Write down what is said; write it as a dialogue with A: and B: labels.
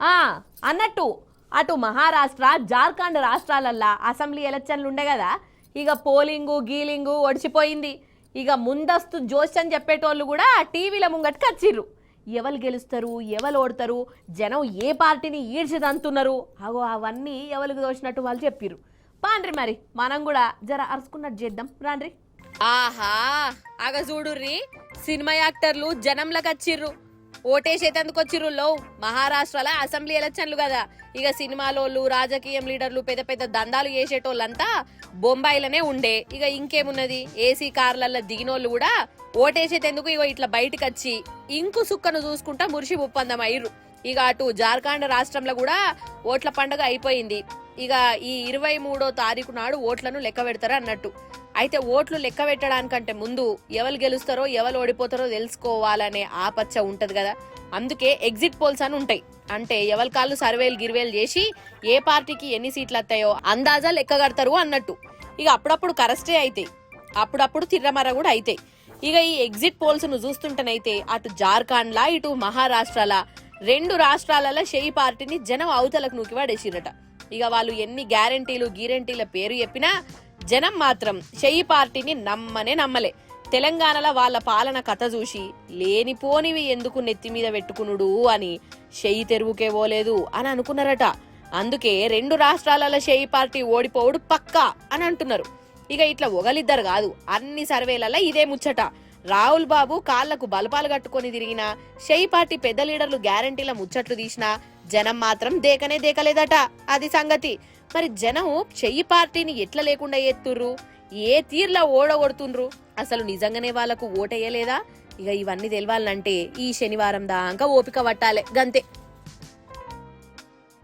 A: ఆ అన్నట్టు అటు మహారాష్ట్ర జార్ఖండ్ రాష్ట్రాలల్లా అసెంబ్లీ ఎలక్షన్లు ఉండే కదా. ఇక పోలింగు గీలింగు ఒడిచిపోయింది. ఇక ముందస్తు జోష్ అని చెప్పేటోళ్ళు కూడా టీవీల ముంగట్కి వచ్చిర్రు. ఎవరు గెలుస్తారు, ఎవరు ఓడతారు, జనం ఏ పార్టీని ఈడ్చిదంతున్నారు, అగో అవన్నీ ఎవరికి దోచినట్టు వాళ్ళు చెప్పిర్రు. పాండ్రి మరి మనం కూడా జర అరుచుకున్నట్టు చేద్దాం రాండ్రి. ఆహా అగ చూడుర్రి, సినిమా యాక్టర్లు జనంలకు వచ్చిర్రు, ఓటేసేందుకు వచ్చిర్రు. లో మహారాష్ట్రలో అసెంబ్లీ ఎలక్షన్లు కదా. ఇక సినిమాలోళ్ళు, రాజకీయం లీడర్లు, పెద్ద పెద్ద దందాలు చేసేటోళ్ళంతా బొంబాయిలోనే ఉండే. ఇక ఇంకేమున్నది, ఏసీ కార్లల్లో దిగినోళ్ళు కూడా ఓటేసేందుకు ఇగో ఇట్లా బయటకు వచ్చి ఇంకు సుక్కను చూసుకుంటా మురిసి ఒప్పందం అయ్యారు. ఇక అటు జార్ఖండ్ రాష్ట్రంలో కూడా ఓట్ల పండుగ అయిపోయింది. ఇక ఈ 23వ తారీఖు నాడు ఓట్లను లెక్క పెడతారు అన్నట్టు. అయితే ఓట్లు లెక్క పెట్టడానికంటే ముందు ఎవరు గెలుస్తారో ఎవరు ఓడిపోతారో తెలుసుకోవాలనే ఆపచ్చ ఉంటది కదా. అందుకే ఎగ్జిట్ పోల్స్ అని ఉంటాయి. అంటే ఎవరి కాళ్ళు సర్వేలు గిర్వేలు చేసి ఏ పార్టీకి ఎన్ని సీట్లు వస్తాయో అందాజా లెక్క కడతారు అన్నట్టు. ఇక అప్పుడప్పుడు కరెస్టే అవుతాయి, అప్పుడప్పుడు తిర్రమర కూడా అవుతాయి. ఇక ఈ ఎగ్జిట్ పోల్స్ ను చూస్తుంటేనైతే అటు జార్ఖండ్లా ఇటు మహారాష్ట్రలా 2 రాష్ట్రాలలో షెయి పార్టీని జనం అవతలకు నూకి పడేసిరట. ఇక వాళ్ళు ఎన్ని గ్యారంటీల పేరు చెప్పినా జనం మాత్రం షెయి పార్టీని నమ్మనే నమ్మలే. తెలంగాణలో వాళ్ళ పాలన కథ చూసి లేనిపోనివి ఎందుకు నెత్తి మీద పెట్టుకునుడు అని షెయి తెరువుకే పోలేదు అని అనుకున్నారట. అందుకే 2 రాష్ట్రాలలో షెయి పార్టీ ఓడిపోవుడు పక్కా అని అంటున్నారు. ఇక ఇట్లా ఒకలిద్దరు కాదు, అన్ని సర్వేలలో ఇదే ముచ్చట. రాహుల్ బాబు కాళ్లకు బలపాలు కట్టుకొని తిరిగినా, షెయి పార్టీ పెద్ద లీడర్లు గ్యారంటీల ముచ్చట్లు తీసినా జనం మాత్రం దేకనే దేకలేదట. అది సంగతి. మరి జనం షెయి పార్టీని ఎట్లా లేకుండా ఎత్తుర్రు, ఏ తీర్లా ఓడగొడుతుండ్రు, అసలు నిజంగానే వాళ్లకు ఓటేయలేదా? ఇక ఇవన్నీ తెలవాలంటే ఈ శనివారం దాకా ఓపిక పట్టాలే గంతే.